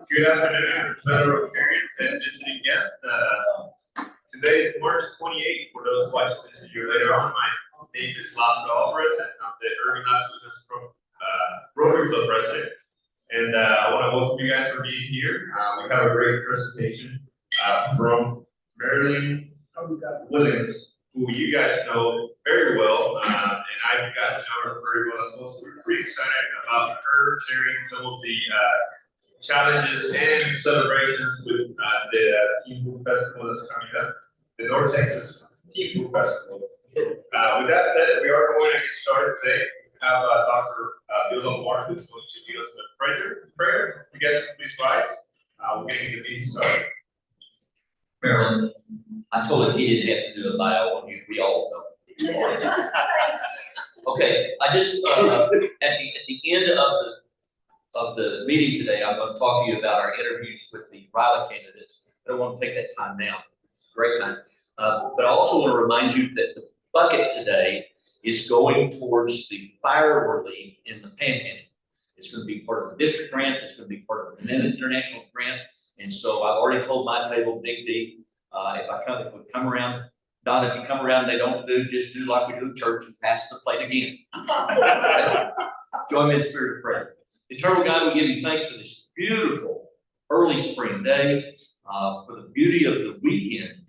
Good afternoon, fellow parents and visiting guests. Today is March 28th. For those watching this video later on, my name is Las Colinas, and I'm the Irving Las Colinas Rotary Club president. And I want to welcome you guys for being here. We have a great presentation from Marilyn Willems, who you guys know very well, and I've gotten to know her very well as well. So we're pretty excited about her sharing some of the challenges and celebrations with the Teen Food Festival that's coming up, the North Texas Teen Food Festival. With that said, we are going to get started today. We have Dr. Willems who's going to lead us with prayer. You guys can please rise. We're getting the meeting started. Marilyn, I told him he didn't have to do a bio on you. We all know. Okay, I just at the end of the meeting today, I'm going to talk to you about our interviews with the Riley candidates. I don't want to take that time now. Great time. But I also want to remind you that the bucket today is going towards the fire relief in the Panhandle. It's going to be part of the district grant. It's going to be part of an international grant. And so I've already told my table, Big D, if we come around, Don, if you come around, they don't just do like we do at church and pass the plate again. Join me in the spirit of prayer. Eternal God, we give you thanks for this beautiful early spring day, for the beauty of the weekend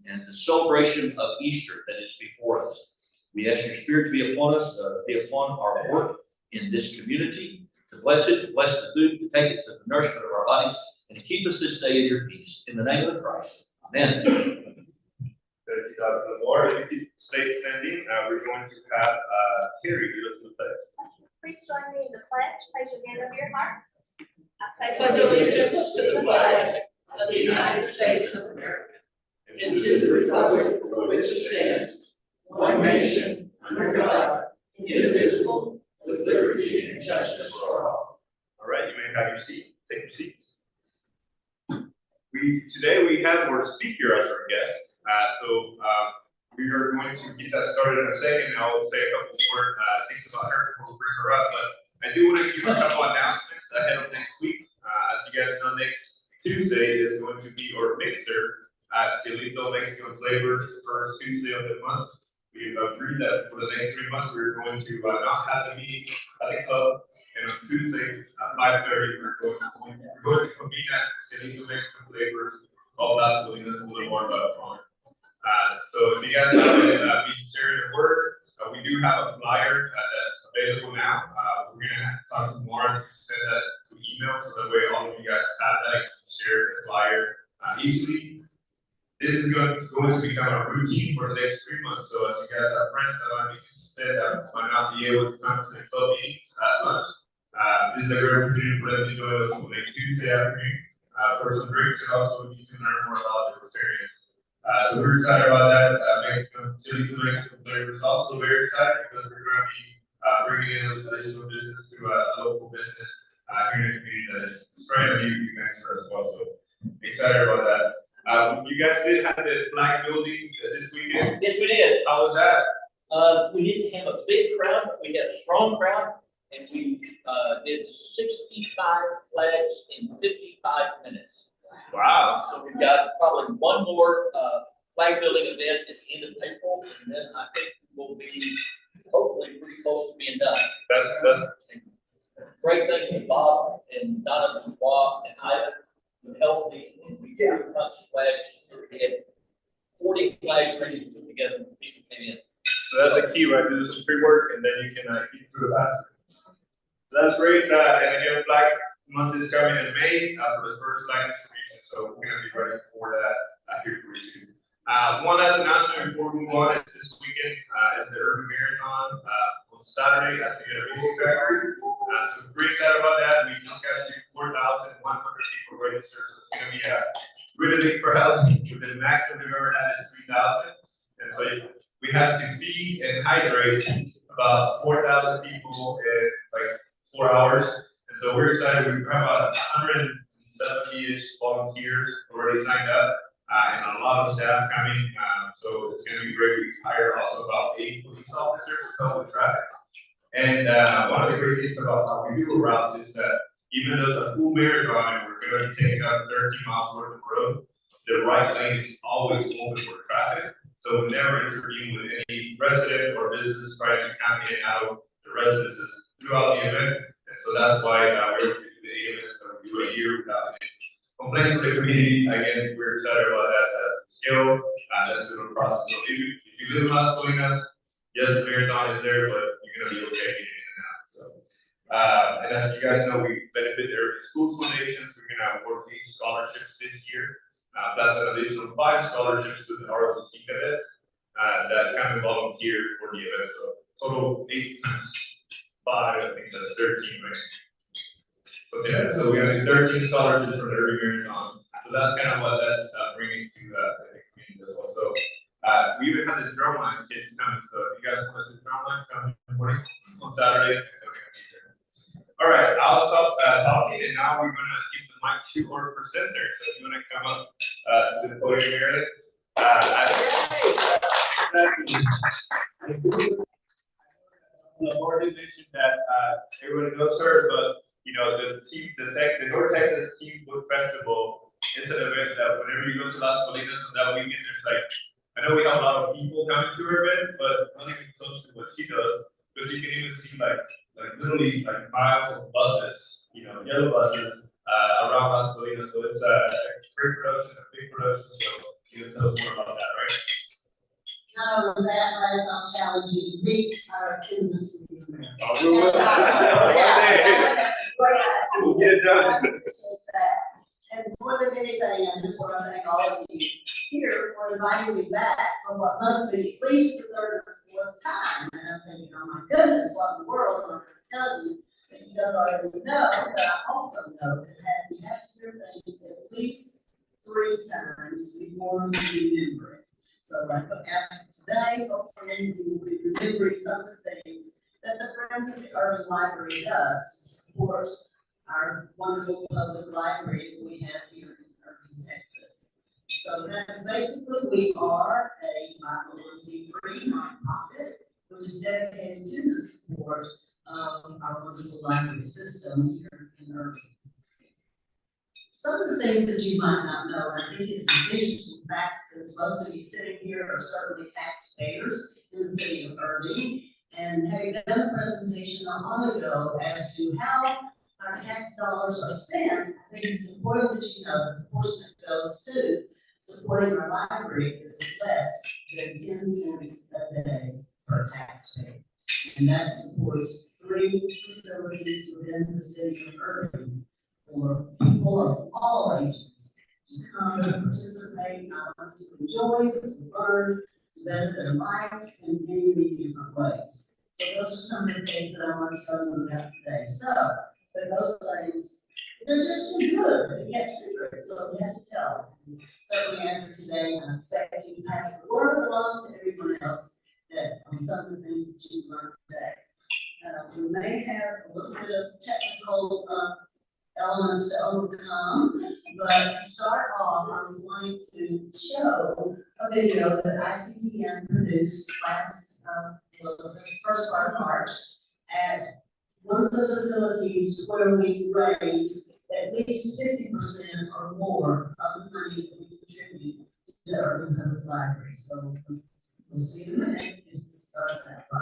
and the celebration of Easter that is before us. We ask your spirit to be upon us, be upon our work in this community, to bless it, to bless the food, to take it to the nourishment of our bodies, and to keep us this day in your peace. In the name of Christ. Amen. Thank you, Dr. Lamar. If you stay standing, we're going to have Carrie do us the pledge. Please join me in the pledge. Place your hand over your heart. I pledge allegiance to the flag of the United States of America and to the republic for which it stands, one nation, under God, indivisible, with liberty and justice for all. All right, you may have your seat. Take your seats. Today we have our speaker as our guest. We are going to get that started in a second, and I'll say a couple more things about her before we bring her up. But I do want to give a couple announcements ahead of next week. As you guys know, next Tuesday is going to be our mixer at Cielito Mexican Flavors, the first Tuesday of the month. We've agreed that for the next 3 months, we're going to not have the meeting at the club. And on Tuesday at 5:30, we're going to convene at Colinas Mexican Flavors of Las Colinas Boulevard. So if you guys haven't been sharing your word, we do have a flyer that's available now. We're going to have to talk to Warren to send that to email so that way all of you guys have that. You can share the flyer easily. This is going to become a routine for the next 3 months. So as you guys have friends that might be interested, that might not be able to come to the club meetings as much, this is a great opportunity for them to join us on a Tuesday afternoon for some drinks, and also you can learn more about the Rotarians. So we're excited about that. Mexican Flavors is also very excited because we're going to be bringing in additional business to a local business here in the community that is trying to be extra as well. So excited about that. You guys did have the flag building this weekend. Yes, we did. How was that? We didn't have a big crowd, but we had a strong crowd, and we did 65 flags in 55 minutes. Wow. So we've got probably one more flag building event at the end of April, and then I think we'll be hopefully pretty close to being done. That's Great thanks to Bob and Donna and Bob and Ivan who helped me, and we pretty much flags. We had 40 flags ready to put together when people came in. So that's the key, right? Do some pre-work and then you can keep through the faster. So that's great. And again, Flag Month is coming in May for the first flag distribution So we're gonna be ready for that here pretty soon. One last announcement before we move on is this weekend is the Irving Marathon on Saturday at the Music Factory. So we're pretty excited about that. We just got to 4,100 people registered, so it's gonna be a really big crowd. The max that we've ever had is 3,000, and so we have to feed and hydrate about 4,000 people in like 4 hours. And so we're excited. We have about 170-ish volunteers already signed up. And a lot of staff coming, so it's going to be great. We hired also about 8 police officers to help with traffic. And one of the great things about how we do the routes is that even though it's a full marathon and we're going to be taking up 13 miles worth of road, the right lane is always open for traffic. So we never intervene with any resident or business trying to come in and out of the residences throughout the event. And so that's why we're able to do the 8 events that we do a year without any complaints from the community. Again, we're excited about that skill. That's the little process. So if you live in Las Colinas, yes, the marathon is there, but you're gonna be okay getting in and out. So, and as you guys know, we benefit their school foundations. We're gonna award 8 scholarships this year. That's an additional 5 scholarships to the ROTC cadets that come and volunteer for the event. So total 8 times 5, I think that's 13, right? So yeah, so we have 13 scholarships from the Irving Marathon. So that's kind of what that's bringing to the community as well. So we even have the drumline kids coming. So if you guys want to see the drumline, come in the morning on Saturday. And we're gonna be there. All right, I'll stop talking, and now we're gonna give the mic to our presenter. So if you want to come up to the podium, Marilyn. The board mentioned that everybody knows her, but you know the North Texas Team Book Festival is an event that whenever you go to Las Colinas on that weekend, there's like, I know we have a lot of people coming to her event, but not even close to what she does, because you can even see like literally like miles of buses, you know, yellow buses around Las Colinas. So it's a great production, a big production. So you can tell us more about that, right? Not only that, Les, I'll challenge you to meet our attendance with you. Oh, we will. We'll get it done. And more than anything, I just want to thank all of you here for inviting me back for what must be at least the 3rd or 4th time. And I'm thinking, oh my goodness, what in the world am I going to tell you that you don't already know? But I also know that you have to hear things at least 3 times before you remember it. So like after today, hopefully you will be remembering some of the things that the Friends of the Irving Library does to support our wonderful public library that we have here in Irving, Texas. So that's basically, we are a 501c3 nonprofit, which is dedicated to the support of our wonderful library system here in Irving. Some of the things that you might not know, and I think it's some interesting facts, since most of you sitting here are certainly taxpayers in the city of Irving, and having done a presentation not long ago as to how our tax dollars are spent, I think it's important that you know that the portion that goes to supporting our library is less than 10 cents a day per taxpayer. And that supports 3 facilities within the city of Irving for people of all ages to come and participate, not only to enjoy, but to learn, to better their life in many, many different ways. So those are some of the things that I want to tell you about today. So, but those things, they're just too good, they kept secret, so we have to tell them. Certainly after today, I expect you to pass the word along to everyone else that on some of the things that you learned today. We may have a little bit of technical elements to overcome, but to start off, I'm going to show a video that ICTN produced last, the first part of March at one of the facilities where we raise at least 50% or more of the money that we contribute to the Irving Public Library. So we'll see in a minute if it starts at 5.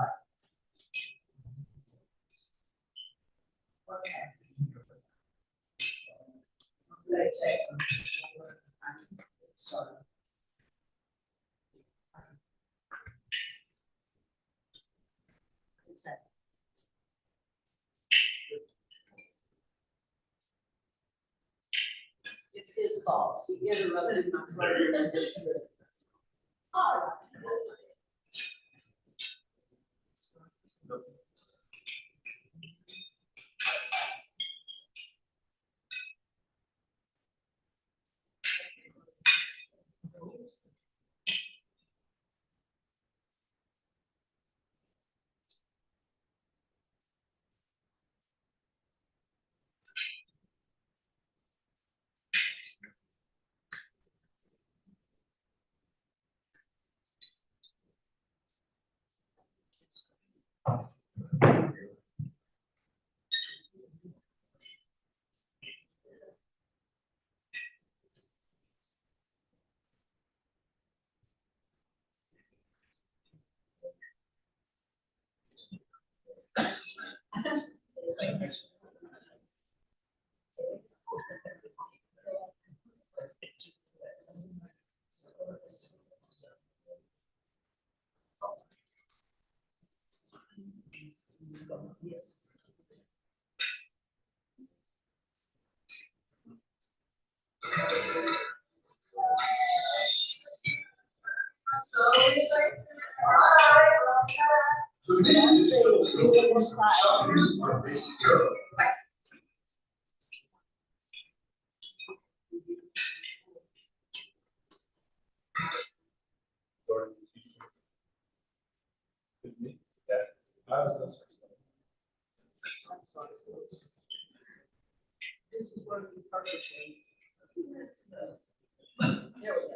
What's happening? Let's say, sorry. It's his fault. He interrupted my prayer. All right. The man is shoppers are ready to go. This was one of the perfectly a few minutes ago. There we go.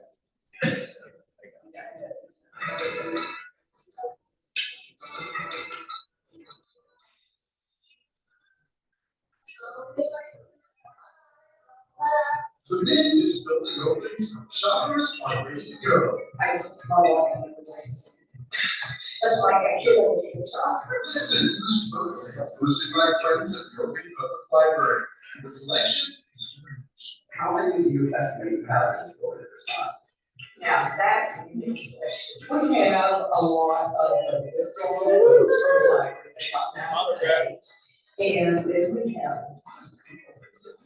The man is building opens, shoppers are ready to go. I just follow up on the place. That's like a kid on the top. This is a news book sale hosted by friends at the Irving Public Library. The selection is huge. How many of you estimate balance for this time? Now, that's an easy question. We have a lot of withdrawal books from the library that got nowadays. And then we have.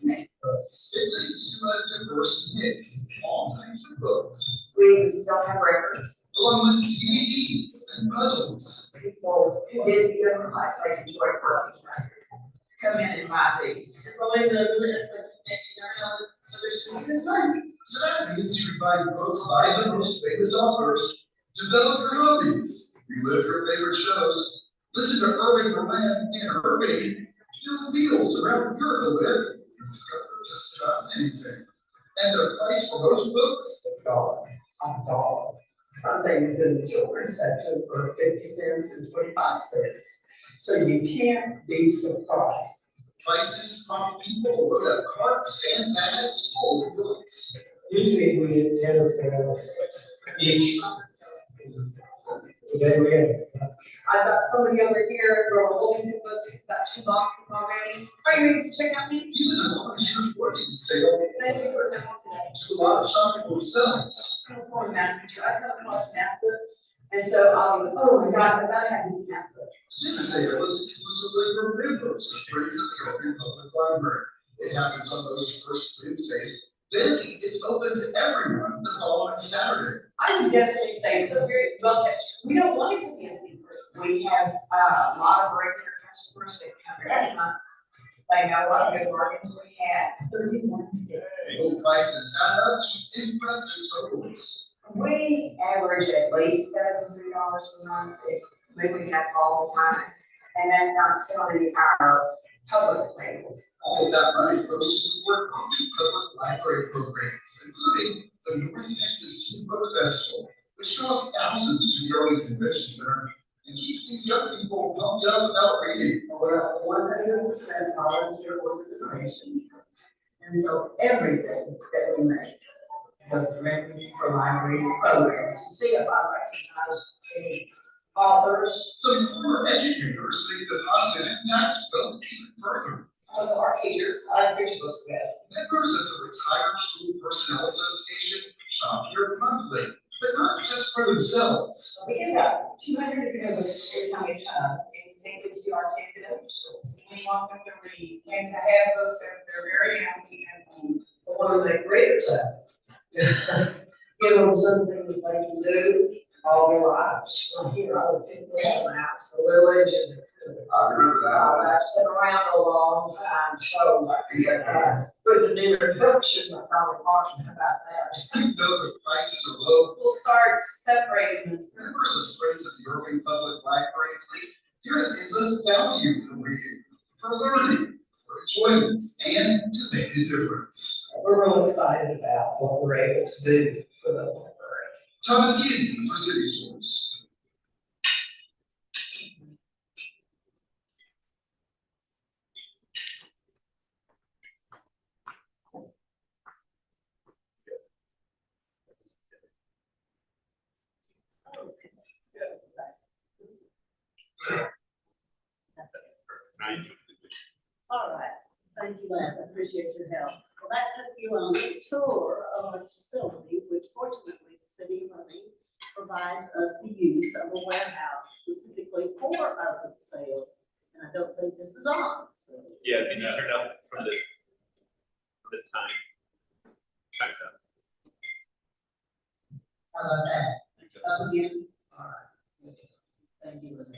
It leads to a diverse mix, all types of books, We still have records. along with DVDs and puzzles. People who did the other class, they enjoy working records. Come in and buy these. It's always a list of next year, this month. So that means you can find books by the most famous authors, develop your hobbies, relive your favorite shows, listen to Irving Marilyn and Irving, build wheels around Miracle Lib, and discover just about anything. And the price for most books? $1. Some things in the children's section for 50 cents and 25 cents. So you can't beat the price. Prices prompt people to load up carts and bags full of books. Usually we intend to each. Today we have. I've got somebody over here, we're holding some books, he's got 2 boxes already. Are you ready to check out me? Even the volunteers working sale Thank you for coming today. do a lot of shopping themselves. I'm a former math teacher, I come across math books. And so, oh my God, I gotta have these math books. This sale is exclusively for members of Friends of the Irving Public Library. It happens on those first Wednesdays. Then it's open to everyone the following Saturday. I would definitely say it's a very well kept. We don't want it to be a secret. We have a lot of regular customers that come every month. They know what good bargains we have. 31 days. Low prices add up to impressive totals. We average at least $700 a month. It's moving up all the time. And that's not counting our public sales. All of that money goes to support Irving Public Library programs, including the North Texas Teen Book Festival, which draws thousands to the Irving Convention Center and keeps these young people pumped up about reading. We're a 100% volunteer organization. And so everything that we make goes directly from library programs. You see if I recognize any authors. Some former educators think the positive impact go even further. Those are our teachers, I teach books with. Members of the Retired School Personnel Association shop here monthly, but not just for themselves. We get about 200 different books every time we come, and we take them to our kids at other schools. We want them to read and to have books that they're very young, and I wanna make readers out. Give them something that they can do all their lives. So here, I would pick that out, the village and I remember that. that's been around a long time, so, with an introduction, I thought Martin about that. Even though the prices are low, We'll start separating them. members and friends of the Irving Public Library believe there is endless value in reading for learning, for enjoyment, and to make a difference. We're real excited about what we're able to do for the library. Thomas Kennedy for City Source. All right, thank you, Lance, I appreciate your help. Well, that took you on a tour of our facility, which fortunately the city of Irving provides us the use of a warehouse specifically for urban sales. And I don't think this is on, so. Yeah, you know, turn up from the time. Time's up. How about that? Up again? All right. Thank you, Linda.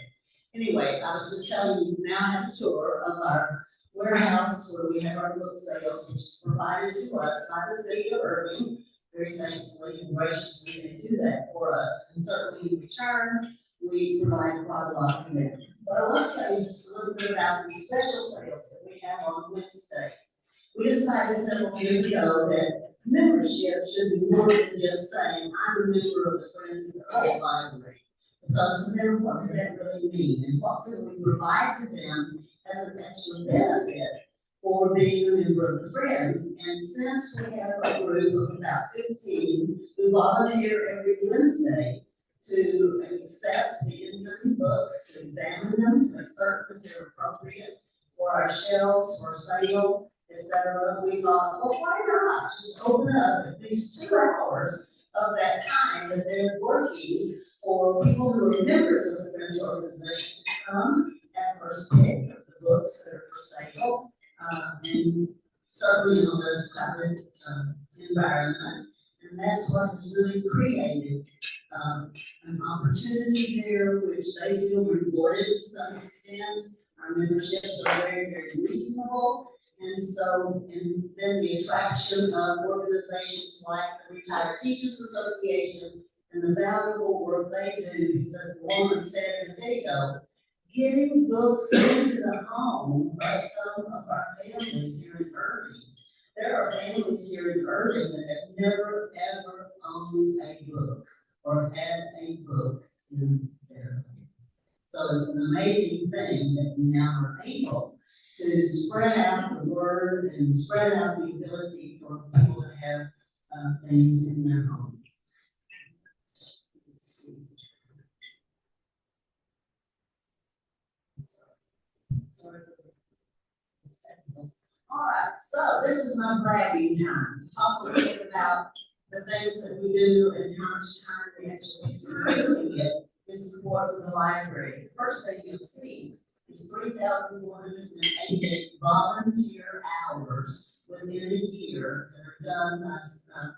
Anyway, I was just telling you, we now have a tour of our warehouse where we have our book sales, which is provided to us by the city of Irving. Very thankfully and graciously, they do that for us. And certainly in return, we provide quite a lot for them. But I want to tell you just a little bit about the special sales that we have on Wednesdays. We decided several years ago that membership should be more than just saying, I'm a member of the Friends of the Old Library. Because for them, what does that really mean? And what can we provide to them as an extra benefit for being a member of the Friends? And since we have a group of about 15 who volunteer every Wednesday to accept the incoming books, to examine them, to make certain that they're appropriate for our shelves, for sale, etc., we thought, well, why not just open up at least 2 hours of that time that they're working for people who are members of the Friends organization to come and first pick the books that are for sale, and certainly in this covered environment. And that's what has really created an opportunity there, which they feel rewarded to some extent. Our memberships are very, very reasonable. And so, and then the attraction of organizations like the Retired Teachers Association and the valuable work they do, because as the woman said in the video, getting books into the home of some of our families here in Irving. There are families here in Irving that have never, ever owned a book or had a book in their home. So it's an amazing thing that we now are able to spread out the word and spread out the ability for people to have things in their home. Let's see. Sorry for the technicals. All right, so this is my bragging time. Talk a little bit about the things that we do and how much time we actually spend doing it in support of the library. The first thing you'll see is 3,188 volunteer hours within a year that are done by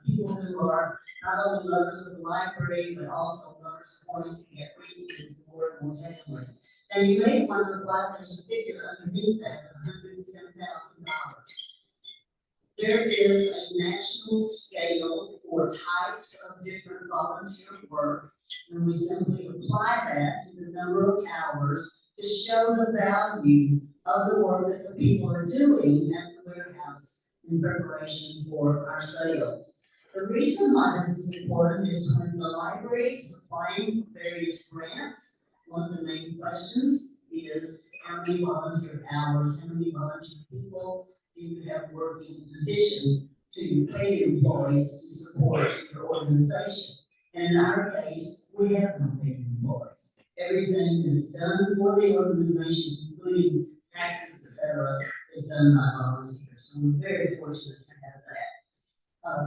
people who are not only lovers of the library, but also lovers wanting to get reading into more and more families. And you may wonder why there's a figure underneath that of $110,000. There is a national scale for types of different volunteer work, and we simply apply that to the number of hours to show the value of the work that the people are doing at the warehouse in preparation for our sales. The reason why this is important is when the library is applying various grants, one of the main questions is how many volunteer hours, how many volunteer people do you have working in addition to your paid employees to support your organization? And in our case, we have no paid employees. Everything that's done for the organization, including taxes, etc., is done by volunteers. So we're very fortunate to have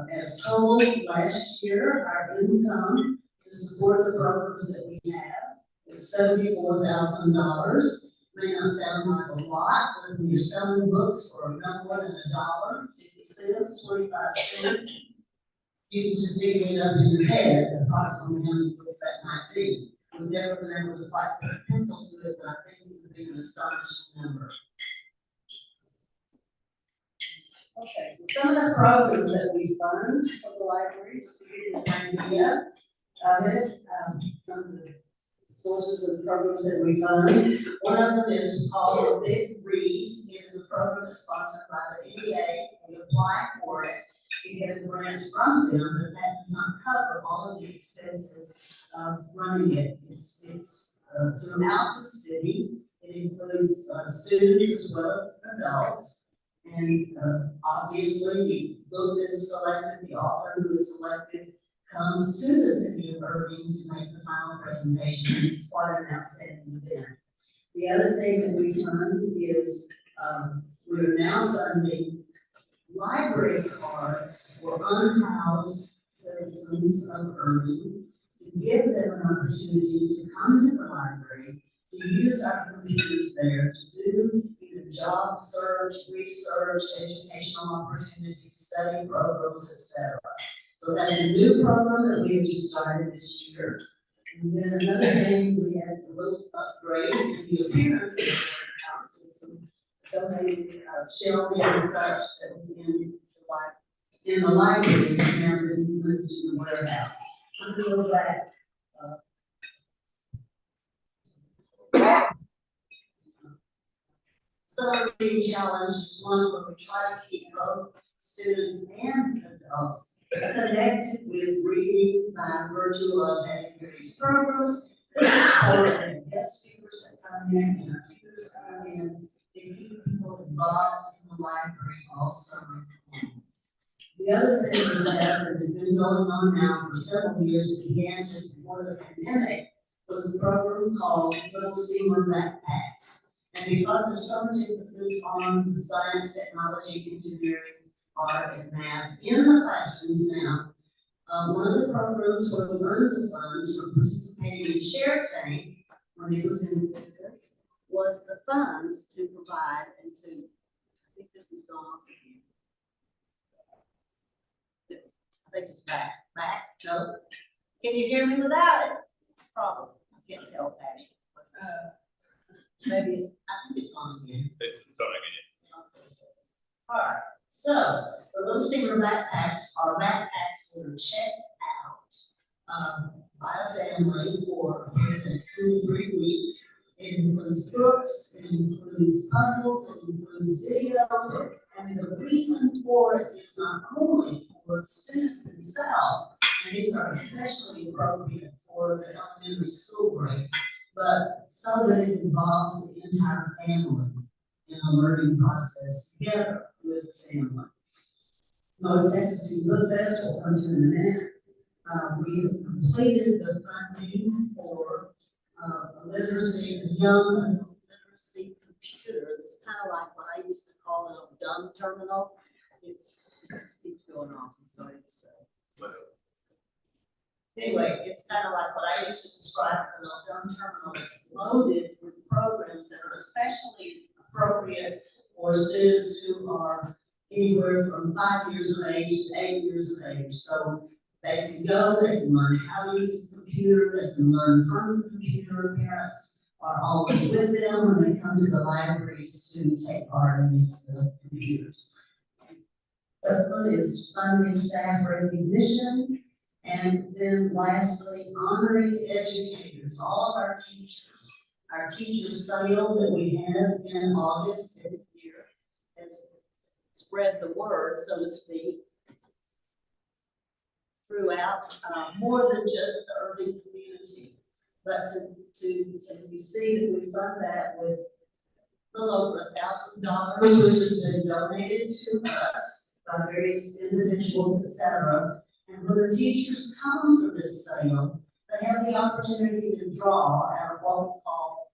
that. As told last year, our income to support the programs that we have is $74,000. May not sound like a lot, but when you're selling books for no more than $1, cents, 25 cents. You can just dig it up in your head, approximately how many books that might be. We've never been able to quite put a pencil to it, but I think it would be an astonishing number. Okay, so some of the programs that we fund for the library, just to give you an idea of it, some of the sources of programs that we fund. One of them is called Big Read. It is a program that's sponsored by the EDA. We apply for it to get a grant from them, but that does not cover all of the expenses of running it. It's throughout the city. It includes students as well as adults. And obviously, the book is selected, the author who is selected comes to the city of Irving to make the final presentation. It's quite an outstanding event. The other thing that we fund is we're now funding library cards for unhoused citizens of Irving to give them an opportunity to come to the library, to use our computers there, to do either job search, research, educational opportunities, study programs, etc. So that's a new program that we have just started this year. And then another thing, we had a little upgrade in the appearance of the house with some donated shelving and such that was in the library, and now been moved to the warehouse. I'm gonna go back. Summer reading challenge is one where we try to keep both students and adults connected with reading by virtue of having various programs, and guest speakers that come in, and our tutors come in to keep people involved in the library all summer long. The other thing we have that has been going on now for several years, it began just before the pandemic, was a program called Little Steamer Backpacks. And because there's so much emphasis on the science, technology, engineering, art, and math in the classrooms now, one of the programs where we earned the funds for participating in Share Tank, when it was in existence, was the funds to provide and to, I think this is gone. I think it's back, no? Can you hear me without it? Problem, I can't tell, Patty. Maybe, I think it's on again. It's on again. All right, so the Little Steamer backpacks are backpacks that are checked out by a family for a period of 2 to 3 weeks. It includes books, it includes puzzles, it includes videos, and the reason for it is not only for the students themselves, and these are especially appropriate for the elementary school grades, but so that it involves the entire family in a learning process together with the family. North Texas Teen Book Fest will come to in a minute. We have completed the funding for a young literacy computer. It's kind of like what I used to call a dumb terminal. It just keeps going off, I'm sorry to say. Anyway, it's kind of like what I used to describe as an dumb terminal. It's loaded with programs that are especially appropriate for students who are anywhere from 5 years of age to 8 years of age. So they can go, they can learn how to use the computer, they can learn from the computer. Parents are always with them when they come to the libraries to take part in these computers. The one is funding staff recognition. And then lastly, honoring educators, all of our teachers. Our teacher sale that we had in August every year has spread the word, so to speak, throughout more than just the Irving community. But and you see that we fund that with a little over $1,000, which has been donated to us by various individuals, etc. And when the teachers come for this sale, they have the opportunity to draw out of what we call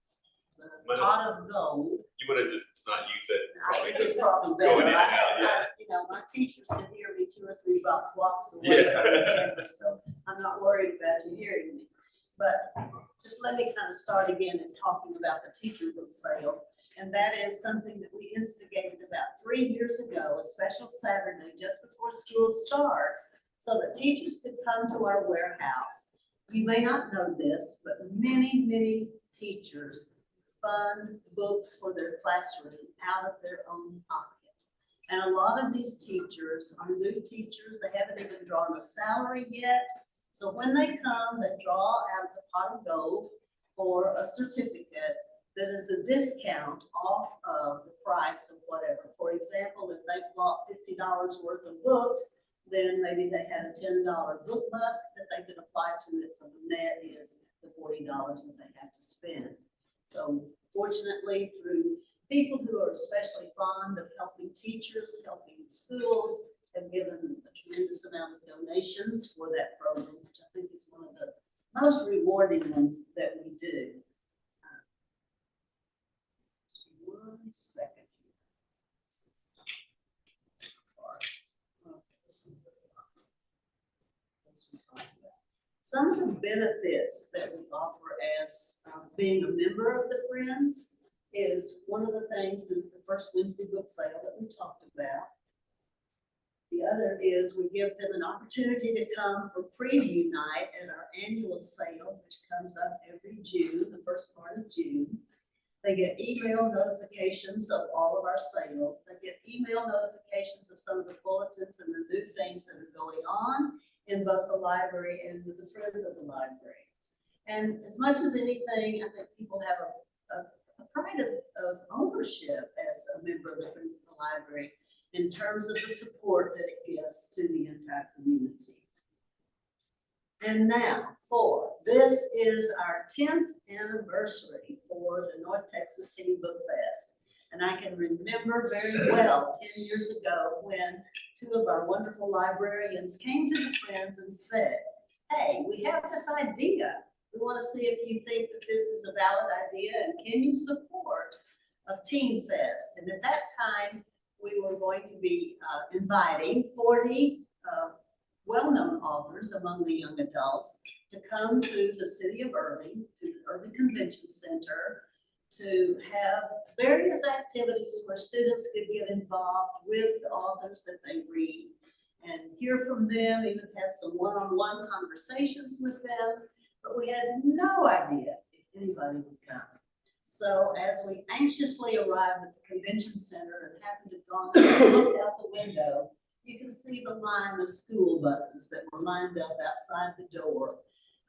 the pot of gold. You would have just not used it. I think it's probably better. Going in and out, yeah. You know, my teachers can hear me 2 or 3 blocks away Yeah. from the campus, so I'm not worried about you hearing me. But just let me kind of start again and talking about the teacher book sale. And that is something that we instigated about 3 years ago, a special Saturday just before school starts, so that teachers could come to our warehouse. You may not know this, but many, many teachers fund books for their classroom out of their own pocket. And a lot of these teachers are new teachers. They haven't even drawn a salary yet. So when they come, they draw out of the pot of gold for a certificate that is a discount off of the price of whatever. For example, if they bought $50 worth of books, then maybe they had a $10 book buck that they could apply to it. So the net is the $40 that they have to spend. So fortunately, through people who are especially fond of helping teachers, helping schools, have given a tremendous amount of donations for that program, which I think is one of the most rewarding ones that we do. Just 1 second. Some of the benefits that we offer as being a member of the Friends is, one of the things is the first Wednesday book sale that we talked about. The other is we give them an opportunity to come for preview night at our annual sale, which comes up every June, the first part of June. They get email notifications of all of our sales. They get email notifications of some of the bulletins and the new things that are going on in both the library and with the Friends of the Library. And as much as anything, I think people have a pride of ownership as a member of the Friends of the Library in terms of the support that it gives to the entire community. And now, this is our 10th anniversary for the North Texas Teen Book Fest. And I can remember very well 10 years ago when 2 of our wonderful librarians came to the Friends and said, hey, we have this idea. We want to see if you think that this is a valid idea and can you support a Teen Fest? And at that time, we were going to be inviting 40 well-known authors among the young adults to come to the city of Irving, to the Irving Convention Center, to have various activities where students could get involved with the authors that they read and hear from them, even have some one-on-one conversations with them. But we had no idea if anybody would come. So as we anxiously arrived at the convention center and happened to look out the window, you can see the line of school buses that were lined up outside the door.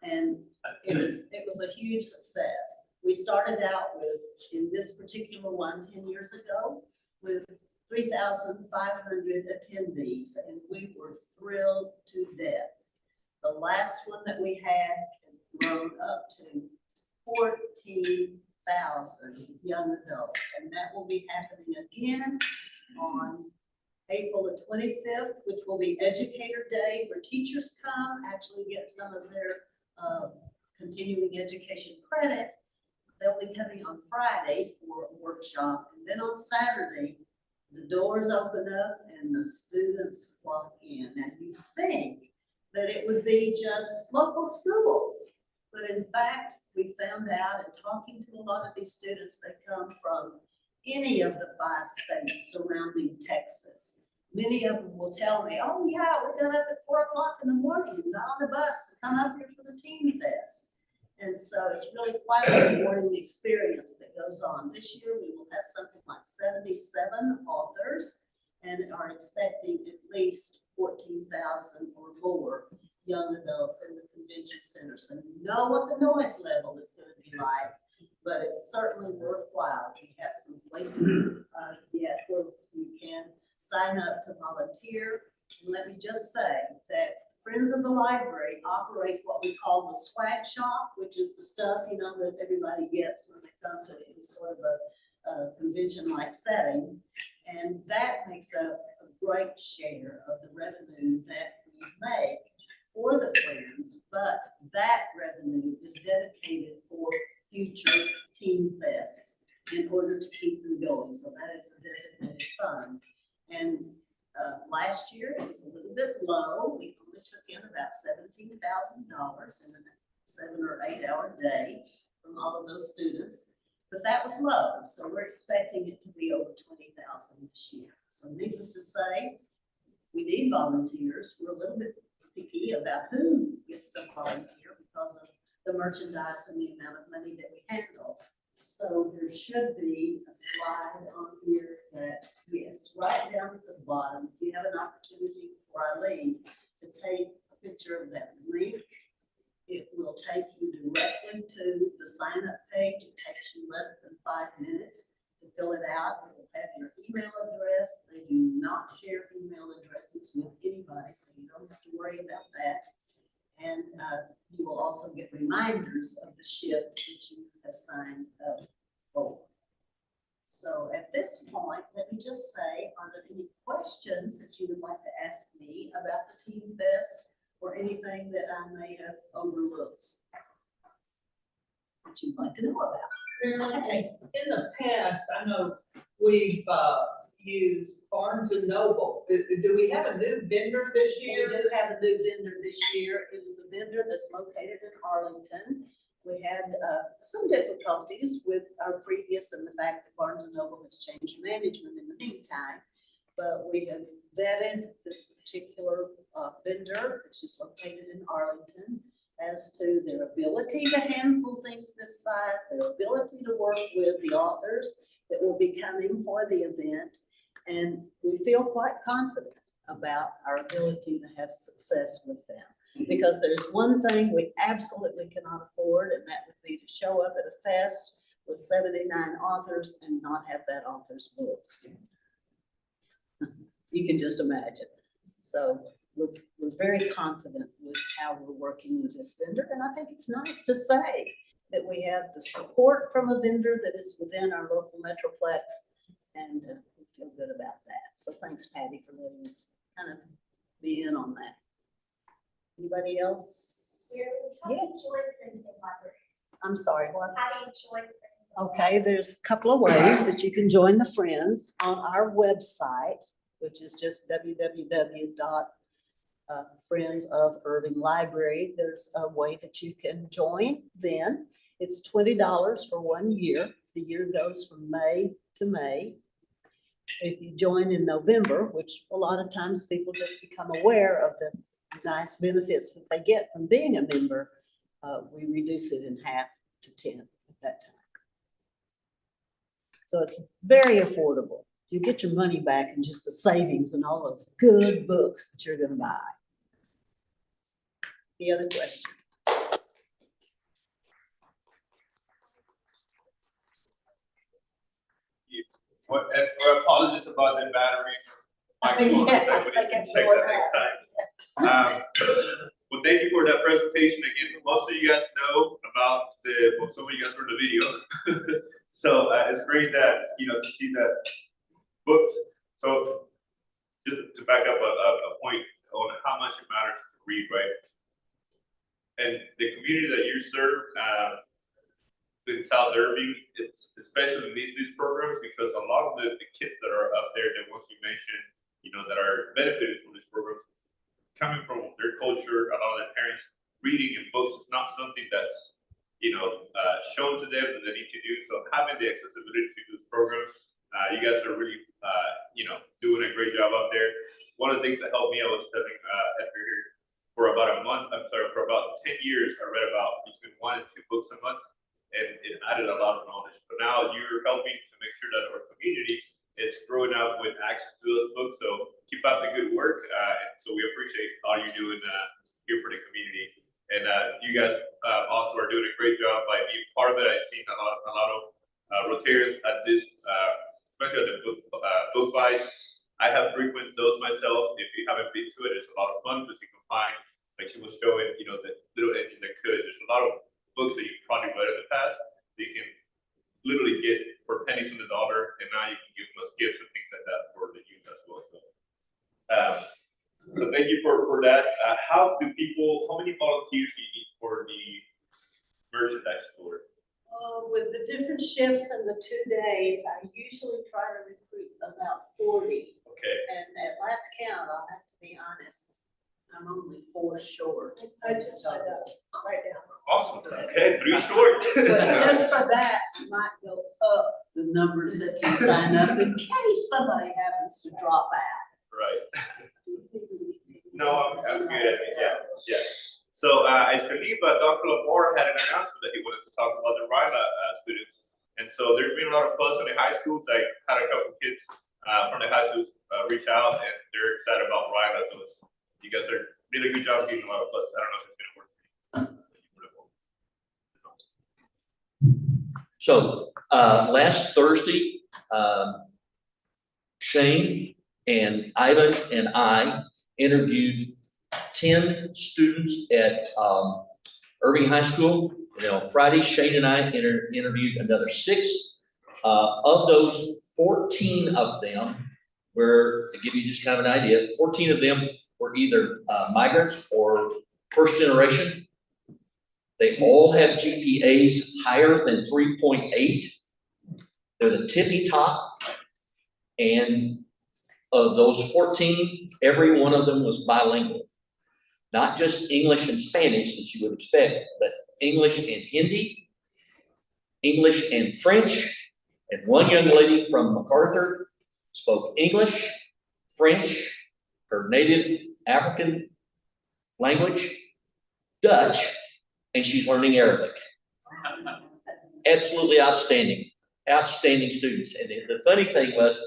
And it was a huge success. We started out with, in this particular one 10 years ago, with 3,500 attendees, and we were thrilled to death. The last one that we had has grown up to 14,000 young adults, and that will be happening again on April the 25th, which will be Educator Day, where teachers come, actually get some of their continuing education credit. They'll be coming on Friday for a workshop, and then on Saturday, the doors open up and the students walk in. Now you think that it would be just local schools, but in fact, we found out in talking to a lot of these students that come from any of the 5 states surrounding Texas. Many of them will tell me, oh yeah, we got up at 4 o'clock in the morning and got on the bus to come up here for the Teen Fest. And so it's really quite a rewarding experience that goes on. This year, we will have something like 77 authors and are expecting at least 14,000 or more young adults in the convention center. So you know what the noise level is going to be like, but it's certainly worthwhile. We have some places yet where you can sign up to volunteer. And let me just say that Friends of the Library operate what we call the swag shop, which is the stuff, you know, that everybody gets when they come to any sort of a convention-like setting. And that makes up a great share of the revenue that we make for the Friends, but that revenue is dedicated for future Teen Fests in order to keep them going. So that is a designated fund. And last year, it was a little bit low. We only took in about $17,000 in a 7 or 8 hour day from all of those students. But that was low, so we're expecting it to be over 20,000 this year. So needless to say, we need volunteers. We're a little bit picky about who gets to volunteer because of the merchandise and the amount of money that we handle. So there should be a slide on here that, yes, right down at the bottom, if you have an opportunity before I leave to take a picture of that link, it will take you directly to the sign-up page. It takes you less than 5 minutes to fill it out. It will have your email address. They do not share email addresses with anybody, so you don't have to worry about that. And you will also get reminders of the shift that you have signed up for. So at this point, let me just say, are there any questions that you would like to ask me about the Team Fest or anything that I may have overlooked that you'd like to know about? Marilyn, in the past, I know we've used Barnes and Noble. Do we have a new vendor this We year? do have a new vendor this year. It is a vendor that's located in Arlington. We had some difficulties with our previous and the fact that Barnes and Noble has changed management in the meantime. But we have vetted this particular vendor, which is located in Arlington, as to their ability to handle things this size, their ability to work with the authors that will be coming for the event. And we feel quite confident about our ability to have success with them. Because there's one thing we absolutely cannot afford, and that would be to show up at a fest with 79 authors and not have that author's books. You can just imagine. So we're very confident with how we're working with this vendor. And I think it's nice to say that we have the support from a vendor that is within our local metroplex, and we feel good about that. So thanks, Patty, for letting us kind of be in on that. Anybody else? How do you enjoy the Princeton Library? I'm sorry, what? How do you enjoy the Princeton? Okay, there's a couple of ways that you can join the Friends on our website, which is just www.Friends of Irving Library. There's a way that you can join then. It's $20 for 1 year. The year goes from May to May. If you join in November, which a lot of times people just become aware of the nice benefits that they get from being a member, we reduce it in half to 10 at that time. So it's very affordable. You get your money back in just the savings and all those good books that you're going to buy. Any other questions? Apologies about the battery. Microphone, Yeah, so we can check that next time. Well, thank you for that presentation again. Most of you guys know about some of you guys were in the video. So it's great that, to see that books. So just to back up a point on how much it matters to read, right? And the community that you serve in South Irving, it's especially needs these programs because a lot of the kids that are up there that once you mentioned, that are benefiting from these programs, coming from their culture, a lot of their parents reading in books is not something that's, shown to them that they need to do. So having the accessibility to these programs, you guys are really, doing a great job up there. One of the things that helped me, I was telling Edgar here, for about 10 years, I read about between 1 and 2 books a month, and it added a lot of knowledge. But now you're helping to make sure that our community is growing up with access to those books. So keep up the good work. And so we appreciate all you're doing here for the community. And you guys also are doing a great job by being part of it. I've seen a lot of Rotarians at this, especially at the book buys. I have frequented those myself. If you haven't been to it, it's a lot of fun because you can find, like she was showing, the little engine that could. There's a lot of books that you've probably read in the past that you can literally get for pennies on the dollar, and now you can give them as gifts and things like that for the youth as well. So thank you for that. How many volunteers do you need for the merchandise store? With the different shifts and the 2 days, I usually try to recruit about 40. Okay. And at last count, I'll have to be honest, I'm only 4 short. I just found out right now. Awesome. Okay, 3 short. But just for that, might go up the numbers that can sign up in case somebody happens to drop out. Right. No, I'm good. Yeah. So I believe Dr. Lamar had an announcement that he wanted to talk about the RILA students. And so there's been a lot of buzz in the high schools. I had a couple kids from the high schools reach out, and they're excited about RILA. So you guys did a good job getting a lot of buzz. I don't know if it's going to work. So, last Thursday, Shane and Ivan and I interviewed 10 students at Irving High School. Friday, Shane and I interviewed another 6. Of those, 14 of them were, to give you just kind of an idea, 14 of them were either migrants or first generation. They all have GPAs higher than 3.8. They're the tippy top. And of those 14, every one of them was bilingual. Not just English and Spanish, as you would expect, but English and Hindi, English and French. And one young lady from MacArthur spoke English, French, her native African language, Dutch, and she's learning Arabic. Absolutely outstanding students. And the funny thing was,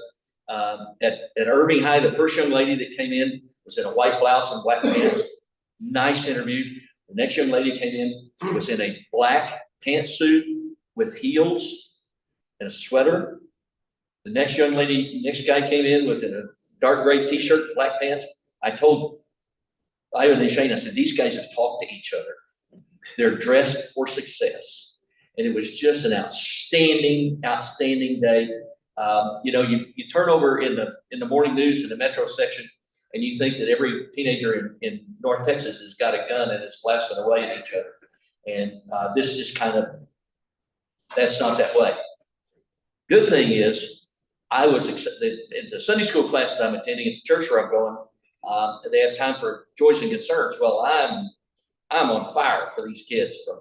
at Irving High, the first young lady that came in was in a white blouse and black pants. Nice interview. The next young lady came in, was in a black pantsuit with heels and a sweater. The next guy came in, was in a dark gray t-shirt, black pants. I told Ivan and Shane, I said, these guys have talked to each other. They're dressed for success. And it was just an outstanding day. You turn over in the morning news in the metro section, and you think that every teenager in North Texas has got a gun and is blasting away at each other. And this is that's not that way. Good thing is, I was excited in the Sunday school class that I'm attending at the church where I'm going. They have time for joys and concerns. Well, I'm on fire for these kids from,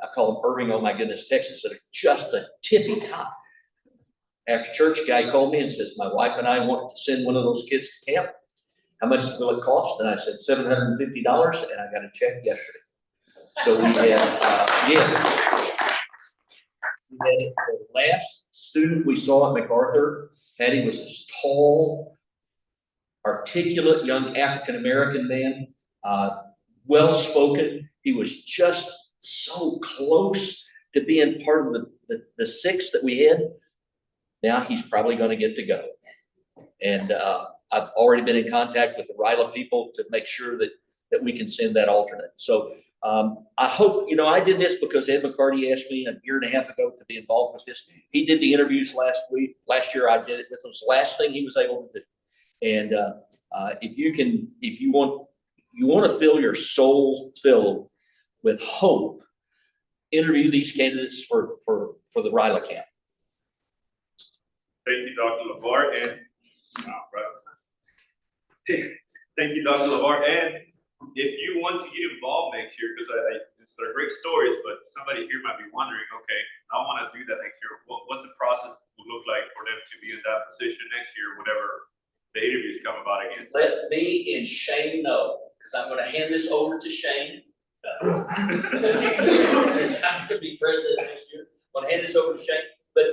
I call them Irving, oh my goodness, Texas, that are just a tippy top. After church, a guy called me and says, my wife and I want to send one of those kids to camp. How much will it cost? And I said, $750, and I got a check yesterday. So we had, the last student we saw at MacArthur, Patty, was this tall, articulate young African-American man, well-spoken. He was just so close to being part of the 6 that we had. Now he's probably going to get to go. And I've already been in contact with the RILA people to make sure that we can send that alternate. So I hope, I did this because Ed McCarty asked me a year and a half ago to be involved with this. He did the interviews last year. I did it with him. It was the last thing he was able to do. And if you want to fill your soul filled with hope, interview these candidates for the RILA camp. Thank you, Dr. LeVar, and thank you, Dr. LeVar. And if you want to get involved next year, because it's great stories, but somebody here might be wondering, okay, I want to do that next year. What's the process will look like for them to be in that position next year, whenever the interviews come about again? Let me and Shane know, because I'm going to hand this over to Shane. It's time to be president next year. I'm going to hand this over to Shane. But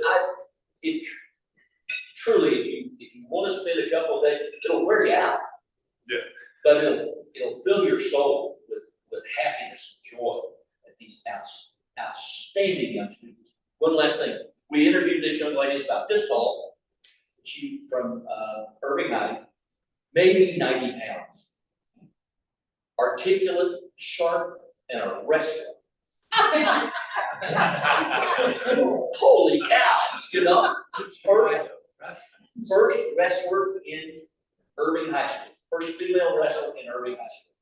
truly, if you want to spend a couple of days, it'll wear you out. Yeah. But it'll fill your soul with happiness and joy at these outstanding young students. One last thing. We interviewed this young lady about this tall. She from Irving High, maybe 90 pounds. Articulate, sharp, and a wrestler. Holy cow, first wrestler in Irving High School. First female wrestler in Irving High School.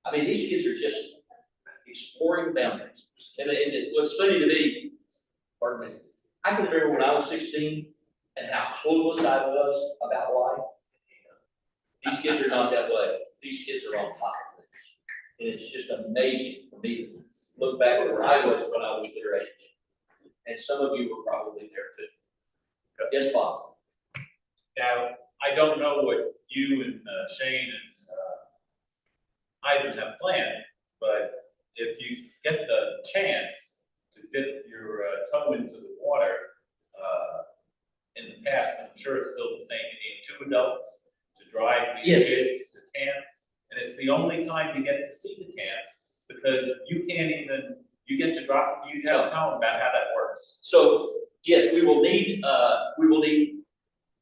I mean, these kids are just exploring boundaries. And what's funny to me, pardon me, I can remember when I was 16 and how clueless I was about life. These kids are not that way. These kids are on top of things. And it's just amazing for me to look back at where I was when I was their age. and some of you were probably there too. Yes, Bob? Now, I don't know what you and Shane and Ivan have planned, but if you get the chance to dip your toe into the water, in the past, I'm sure it's still the same, you need 2 adults to drive Yes. these kids to camp. And it's the only time you get to see the camp, because you can't even, you get to drop, you have to tell them about how that works. So, yes, we will need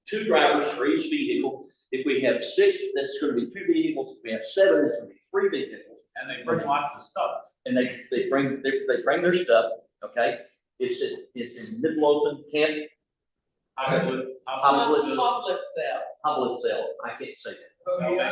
2 drivers for each vehicle. If we have 6, that's gonna be 2 vehicles. If we have 7, that's gonna be 3 vehicles. And they bring lots of stuff. And they bring their stuff, okay? It's in Midlothian Camp, Hoblet Hoblet Hoblet cell. Hoblet Cell. I can't say that. Salvation